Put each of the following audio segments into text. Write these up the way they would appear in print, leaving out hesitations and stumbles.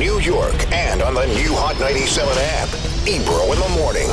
New York and on the new Hot 97 app. Ebro in the morning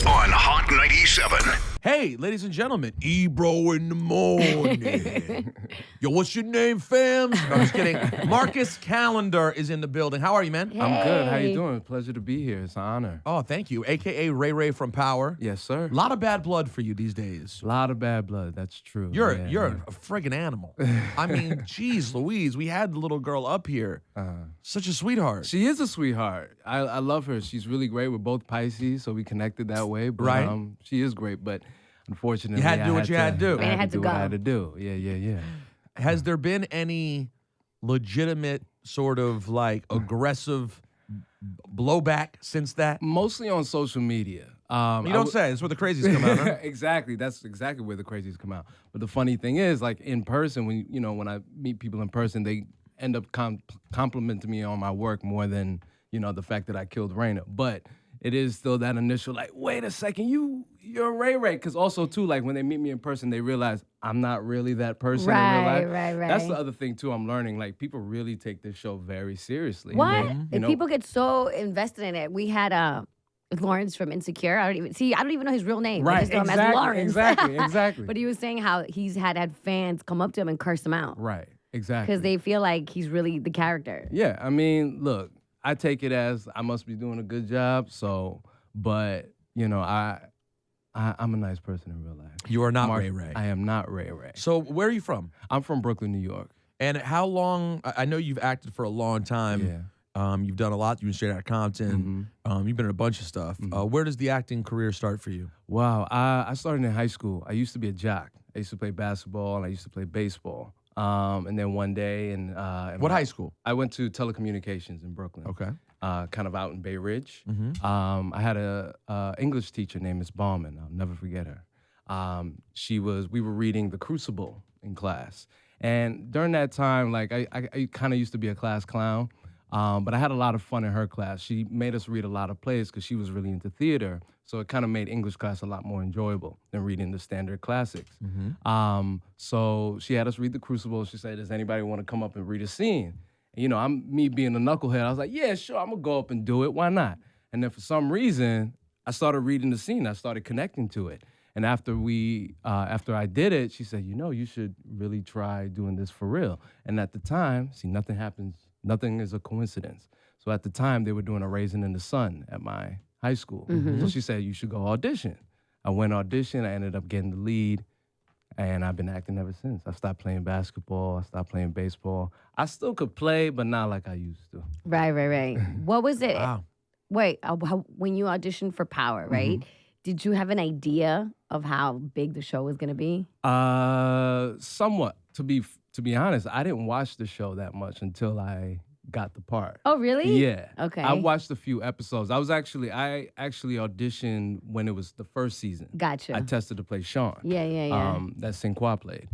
on Hot 97. Hey, ladies and gentlemen, Ebro in the morning. Yo, what's your name, fam? No, I'm just kidding. Marcus Callender is in the building. How are you, man? Hey. I'm good. How you doing? Pleasure to be here. It's an honor. Oh, thank you. AKA Ray from Power. Yes, sir. A lot of bad blood for you these days. A lot of bad blood. That's true. You're Yeah. a friggin' animal. I mean, geez, Louise, we had the little girl up here. Such a sweetheart. She is a sweetheart. I love her. She's really great. We're both Pisces, so we connected that way. But, Right. She is great, but unfortunately, You had to do what you had to do. I had to do what I go. had to do. Yeah. Has there been any legitimate sort of like aggressive blowback since that? Mostly on social media. You don't say. That's where the crazies come out, huh? Exactly. That's exactly where the crazies come out. But the funny thing is, like in person, when I meet people in person, they end up complimenting me on my work more than the fact that I killed Raina. But it is still that initial like, wait a second, you're Ray. Because also too, like when they meet me in person, they realize I'm not really that person in real life. Right. That's the other thing too. I'm learning like people really take this show very seriously. What? You And know? people get so invested in it. We had Lawrence from Insecure. I don't even know his real name. I Right. just know him as Lawrence. Exactly. But he was saying how he's had fans come up to him and curse him out Right. Exactly. because they feel like he's really the character. Yeah, I mean, look, I take it as I must be doing a good job. So, but I'm a nice person in real life. You are not Mark, Ray. I am not Ray. So where are you from? I'm from Brooklyn, New York. And how long? I know you've acted for a long time. Yeah. You've done a lot. You've been straight out of Compton. You've been in a bunch of stuff. Where does the acting career start for you? Wow. I started in high school. I used to be a jock. I used to play basketball and I used to play baseball. And then one day, What high school? I went to telecommunications in Brooklyn. Okay. Kind of out in Bay Ridge. I had a English teacher named Miss Ballman. I'll never forget her. We were reading The Crucible in class. And during that time, like I kind of used to be a class clown, but I had a lot of fun in her class. She made us read a lot of plays because she was really into theater. So it kind of made English class a lot more enjoyable than reading the standard classics. So she had us read The Crucible. She said, does anybody want to come up and read a scene? And, me being a knucklehead, I was like, yeah, sure, I'm going to go up and do it. Why not? And then for some reason, I started reading the scene. I started connecting to it. And after I did it, she said, you should really try doing this for real. And at the time, nothing happens. Nothing is a coincidence. So at the time, they were doing a Raisin in the Sun at my high school. So she said, you should go audition. I went audition. I ended up getting the lead. And I've been acting ever since. I stopped playing basketball. I stopped playing baseball. I still could play, but not like I used to. Right. What was it? Wow. Wait, when you auditioned for Power, right? Did you have an idea of how big the show was going to be? Somewhat. To be honest, I didn't watch the show that much until I got the part. Oh, really? Yeah. Okay. I watched a few episodes. I actually auditioned when it was the first season. Gotcha. I tested to play Sean. Yeah. That Sinqua played.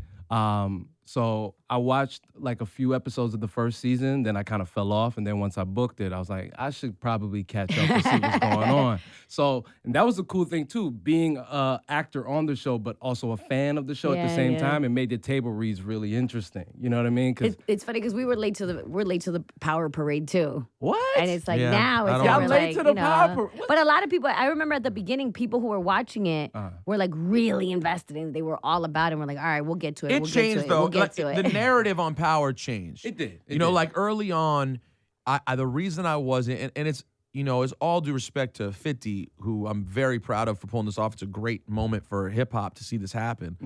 So I watched like a few episodes of the first season, then I kind of fell off, and then once I booked it, I was like, I should probably catch up and see what's going on. So, and that was the cool thing too, being an actor on the show, but also a fan of the show at the same time. It made the table reads really interesting. You know what I mean? It's funny because we're late to the Power Parade too. What? And it's like Yeah, now I it's don't more know. like, Late to the Power Parade. But a lot of people, I remember at the beginning, people who were watching it were like really invested in it. They were all about it. And we're like, all right, we'll get to it. It we'll changed get to it. though. We'll get to The it. narrative on Power changed. It did. Like early on, the reason I wasn't, and it's, it's all due respect to 50, who I'm very proud of for pulling this off. It's a great moment for hip hop to see this happen.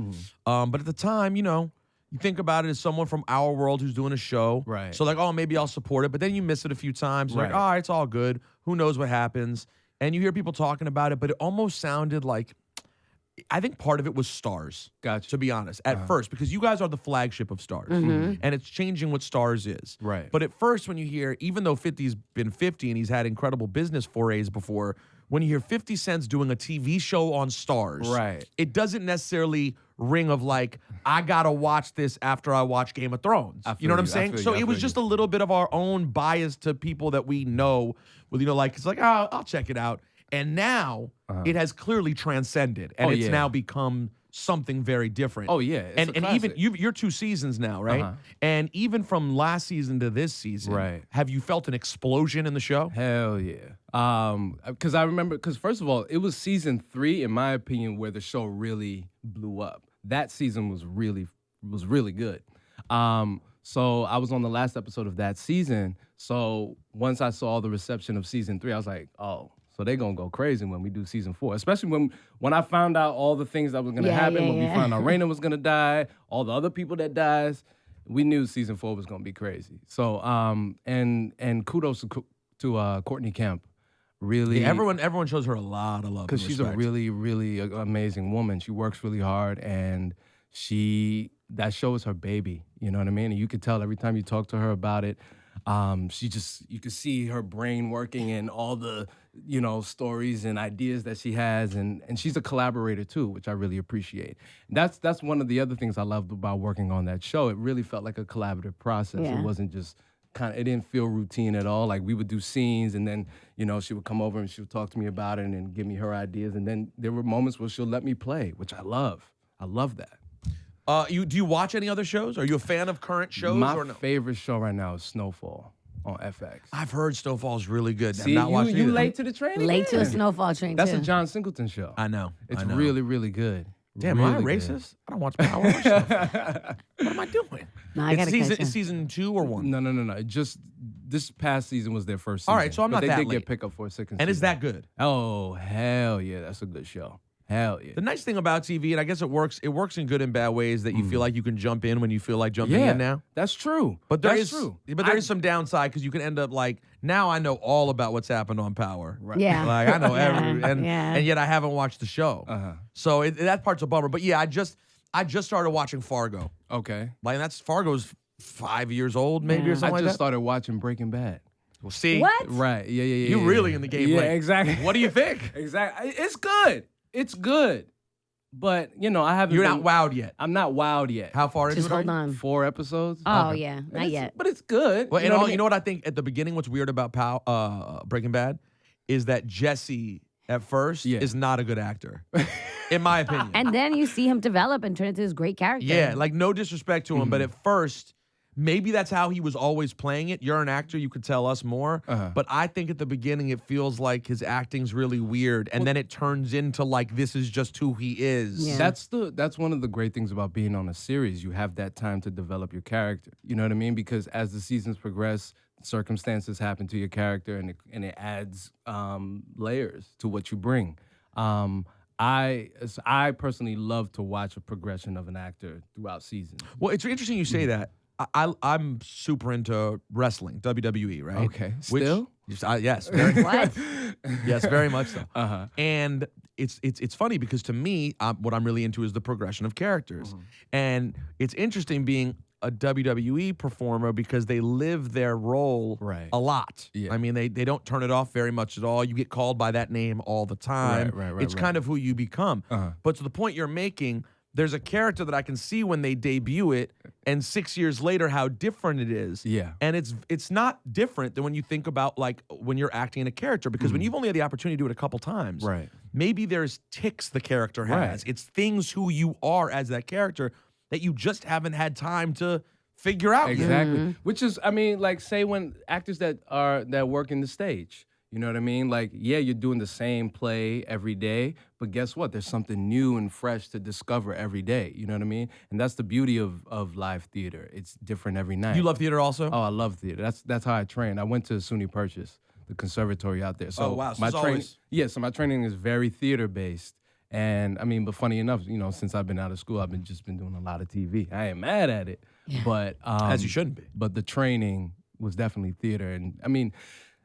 But at the time, you think about it as someone from our world who's doing a show. Right. So like, oh, maybe I'll support it. But then you miss it a few times. Like, Right. oh, it's all good. Who knows what happens? And you hear people talking about it, but it almost sounded like, I think part of it was Stars. Gotcha. To be honest, at first, because you guys are the flagship of Stars, and it's changing what Stars is. Right. But at first, when you hear, even though 50's been 50 and he's had incredible business forays before, when you hear 50 Cent's doing a TV show on Stars, Right. it doesn't necessarily ring of like, I gotta watch this after I watch Game of Thrones. I You know what feel I'm you, I saying? feel So you, I it was feel just you. a little bit of our own bias to people that we know. With like it's like, oh, I'll check it out. And now it has clearly transcended, and Oh, it's yeah. now become something very different. Oh, yeah, it's and a even classic. you're 2 seasons now, right? Uh-huh. And even from last season to this season, Right. have you felt an explosion in the show? Hell yeah. Because I remember, because first of all, it was season 3, in my opinion, where the show really blew up. That season was really good. So I was on the last episode of that season. So once I saw the reception of season 3, I was like, oh, so they're gonna go crazy when we do season 4. Especially when I found out all the things that was gonna happen, when we found out Raina was gonna die, all the other people that dies, we knew season 4 was gonna be crazy. So and kudos to Courtney Kemp. Really, Yeah, everyone shows her a lot of love because she's a really, really amazing woman. She works really hard, and that show is her baby. You know what I mean? And you could tell every time you talk to her about it. You could see her brain working and all the, stories and ideas that she has, and she's a collaborator too, which I really appreciate. That's one of the other things I loved about working on that show. It really felt like a collaborative process. Yeah. It wasn't just it didn't feel routine at all. Like we would do scenes, and then she would come over and she would talk to me about it and give me her ideas, and then there were moments where she'll let me play, which I love. I love that. Do you watch any other shows? Are you a fan of current shows My or no? favorite show right now is Snowfall on FX. I've heard Snowfall's really good. See, I've not watched you either. late to the train. Late to a again. snowfall train, That's too. a John Singleton show. I know. It's I know. really, really good. Damn, really am I good. racist? I don't watch Power or Snowfall. What am I doing? No, I gotta catch It's up. season 2 or 1? No. It just this past season was their first season. All right, so I'm but not they that did late. get picked up for a second And season. is that good? Oh, hell yeah. That's a good show. Hell yeah. The nice thing about TV, and I guess it works in good and bad ways, that you feel like you can jump in when you feel like jumping in now. That's true. But That's true. there is some downside, because you can end up like, now I know all about what's happened on Power. Right. Yeah. Like I know every, and Yeah. and yet I haven't watched the show. Uh-huh. So that part's a bummer. But yeah, I just started watching Fargo. Okay. Like Fargo's 5 years old, maybe, or Yeah. something I like just that. started watching Breaking Bad. Well, see, What? Right. Yeah. you're really in the game. Yeah, late. exactly. What do you think? Exactly. It's good. It's good. But, I haven't You're been- not wowed yet. I'm not wowed yet. How far into Just it? are hold you? on. 4 episodes? Oh, yeah. Not It's- yet. But it's good. Well, You know what I you mean? know what I think at the beginning, what's weird about Breaking Bad is that Jesse at first Yeah. is not a good actor, in my opinion. And then you see him develop and turn into this great character. Yeah, like no disrespect to him, Mm-hmm. but at first, maybe that's how he was always playing it. You're an actor, you could tell us more. Uh-huh. But I think at the beginning it feels like his acting's really weird, and then it turns into like this is just who he is. Yeah. That's one of the great things about being on a series. You have that time to develop your character. You know what I mean? Because as the seasons progress, circumstances happen to your character, and it adds layers to what you bring. I personally love to watch a progression of an actor throughout seasons. Well, it's interesting you say that. I'm super into wrestling, WWE, right? Okay. Still? Yes. Very, What? yes, very much so. Uh-huh. And it's funny because to me, what I'm really into is the progression of characters. And it's interesting being a WWE performer because they live their role Right. a lot. Yeah. I mean, they don't turn it off very much at all. You get called by that name all the time. Right, It's kind of who you become. Uh-huh. But to the point you're making, there's a character that I can see when they debut it, and 6 years later how different it is. Yeah. And it's not different than when you think about like when you're acting in a character, because when you've only had the opportunity to do it a couple times, Right. maybe there's ticks the character has. Right. It's things who you are as that character that you just haven't had time to figure out yet. Exactly. Which is, I mean, like, say when actors that work in the stage, you know what I mean? Like, yeah, you're doing the same play every day, but guess what? There's something new and fresh to discover every day. You know what I mean? And that's the beauty of live theater. It's different every night. You love theater also? Oh, I love theater. That's how I train. I went to SUNY Purchase, the conservatory out there. So Oh, wow. So my it's training, always- yeah. So my training is very theater based. And I mean, but funny enough, since I've been out of school, I've been doing a lot of TV. I ain't mad at it, but As you shouldn't be. But the training was definitely theater, and I mean,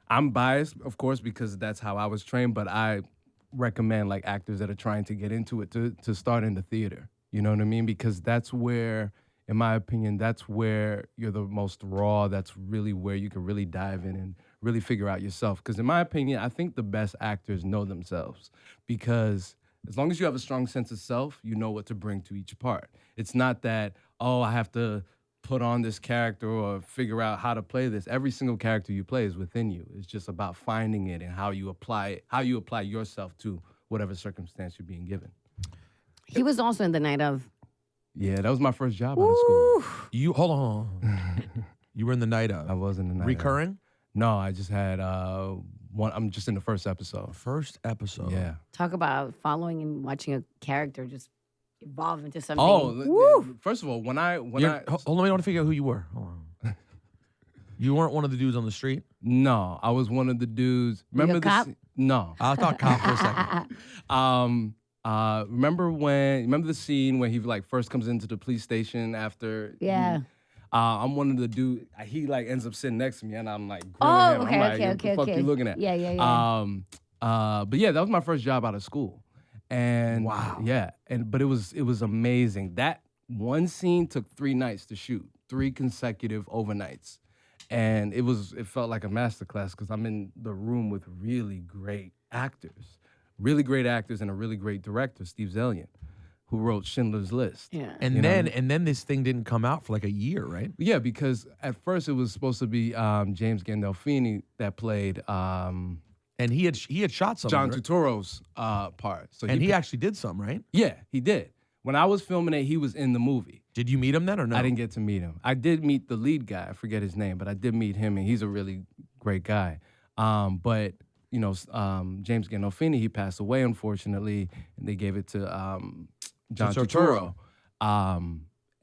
I'm biased, of course, because that's how I was trained. But I recommend like actors that are trying to get into it to start in the theater. You know what I mean? Because that's where, in my opinion, that's where you're the most raw. That's really where you can really dive in and really figure out yourself. Because in my opinion, I think the best actors know themselves, because as long as you have a strong sense of self, you know what to bring to each part. It's not that, oh, I have to put on this character or figure out how to play this. Every single character you play is within you. It's just about finding it and how you apply yourself to whatever circumstance you're being given. He was also in the night of. Yeah, that was my first job out of school. You hold on. You were in the night of. I was in the night Recurring? Of. No, I just had one. I'm just in the first episode. First episode. Yeah. Talk about following and watching a character just evolve into something. Oh, first of all, when I Hold on, I want to figure out who you were. Hold on. You weren't one of the dudes on the street? No, I was one of the dudes. Remember a cop? No. I thought cop for a second. Remember the scene when he like first comes into the police station after? Yeah. I'm one of the dudes. He like ends up sitting next to me, and I'm like, Oh, him. okay, I'm like, okay, what the fuck you looking at? Yeah. But yeah, that was my first job out of school, and Wow. yeah, but it was amazing. That one scene took 3 nights to shoot, 3 consecutive overnights, and it felt like a masterclass because I'm in the room with really great actors and a really great director, Steve Zalian, who wrote Schindler's List. Yeah. And then this thing didn't come out for like a year, right? Yeah, because at first it was supposed to be James Gandolfini that played And he had shot something. John right? Turturro's part. So he actually did some, right? Yeah, he did. When I was filming it, he was in the movie. Did you meet him then or no? I didn't get to meet him. I did meet the lead guy. I forget his name, but I did meet him, and he's a really great guy. But James Gandolfini, he passed away, unfortunately, and they gave it to John Turturro.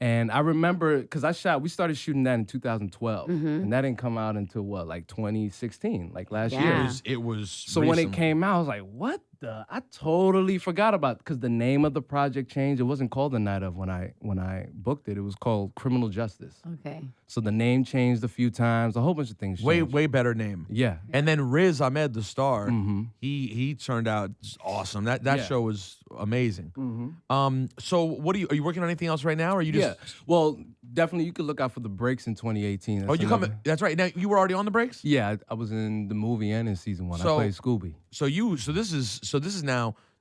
And I remember, because we started shooting that in 2012, and that didn't come out until like 2016, like last Yeah. year. It was So when it came out, I was like, what the? I totally forgot about it, because the name of the project changed. It wasn't called The Night of when I booked it. It was called Criminal Justice. Okay. So the name changed a few times. A whole bunch of things changed. way better name. Yeah. And then Riz Ahmed, the star, Mm-hmm. he turned out awesome. That Yeah. show was amazing. Mm-hmm. So what are you working on anything else right now, or are you just? Yeah. Well, definitely you could look out for the breaks in 2018. Oh, you coming? That's right. Now you were already on the breaks. Yeah, I was in the movie and in season 1. So- I played Scooby.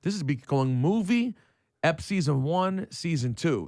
This is going movie, season 1, season 2.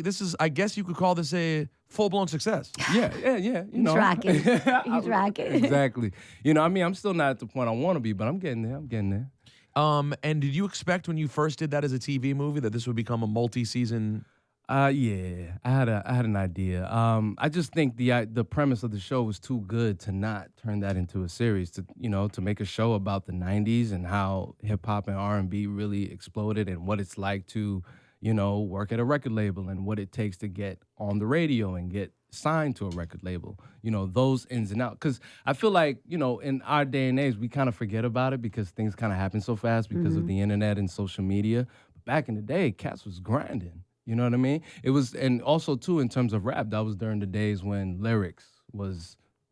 This is I guess you could call this a full-blown success. Yeah. You He's know. rocking. He's rocking. Exactly. I'm still not at the point I want to be, but I'm getting there. And did you expect when you first did that as a TV movie that this would become a multi-season? Yeah, I had an idea. I just think the premise of the show was too good to not turn that into a series. To make a show about the '90s and how hip hop and R&B really exploded, and what it's like to, work at a record label, and what it takes to get on the radio and get signed to a record label. Those ins and outs. Because I feel like in our day and age we kind of forget about it because things kind of happen so fast because of the internet and social media. But back in the day, cats was grinding. You know what I mean? It was, and also too in terms of rap, that was during the days when lyrics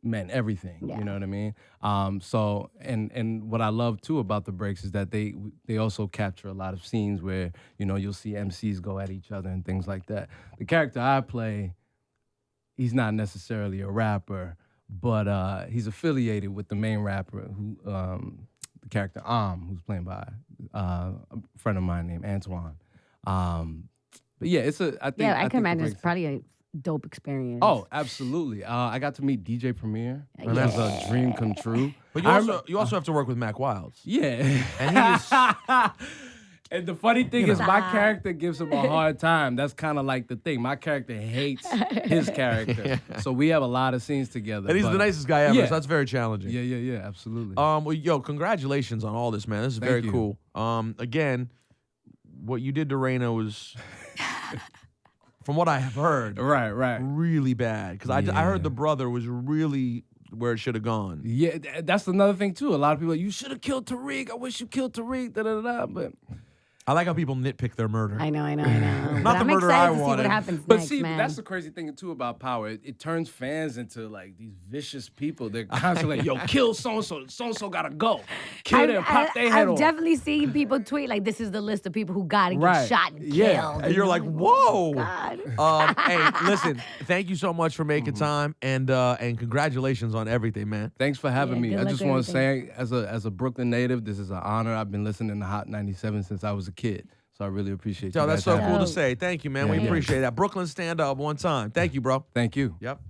meant everything. Yeah. You know what I mean? So and what I love too about the breaks is that they also capture a lot of scenes where you'll see MCs go at each other and things like that. The character I play, he's not necessarily a rapper, but he's affiliated with the main rapper who the character who's played by a friend of mine named Antoine. But yeah, I can imagine it's probably a dope experience. Oh, absolutely. I got to meet DJ Premier. And that's a dream come true. But you also have to work with Mac Wilds. Yeah. And he is. And the funny thing is my character gives him a hard time. That's kind of like the thing. My character hates his character. So we have a lot of scenes together. And he's the nicest guy ever, Yeah. so that's very challenging. Yeah, absolutely. Well, congratulations on all this, man. This is very you. cool. Again, what you did to Raina was, from what I have heard, right. really bad. Because I heard the brother was really where it should have gone. Yeah, that's another thing too. A lot of people are like, you should have killed Tariq. I wish you killed Tariq. But I like how people nitpick their murder. I know. Not But the I'm murder excited I to see wanted. what happens But next, see, man. that's the crazy thing too about Power. It turns fans into like these vicious people. They're constantly like, yo, kill so-and-so. So-and-so gotta go. Kill them, pop their head I've off. definitely seen people tweet like, this is the list of people who gotta get Right. shot and killed. Yeah. And you're like, oh, whoa. God. Hey, listen, thank you so much for making time, and congratulations on everything, man. Thanks for having Yeah, me. good I luck just with want to say, as a Brooklyn native, this is an honor. I've been listening to Hot 97 since I was a kid. So I really appreciate you. Yo, that's guys so having cool me. to say. Thank you, man. We Yeah. appreciate that. Brooklyn, stand up one time. Thank you, bro. Thank you. Yep.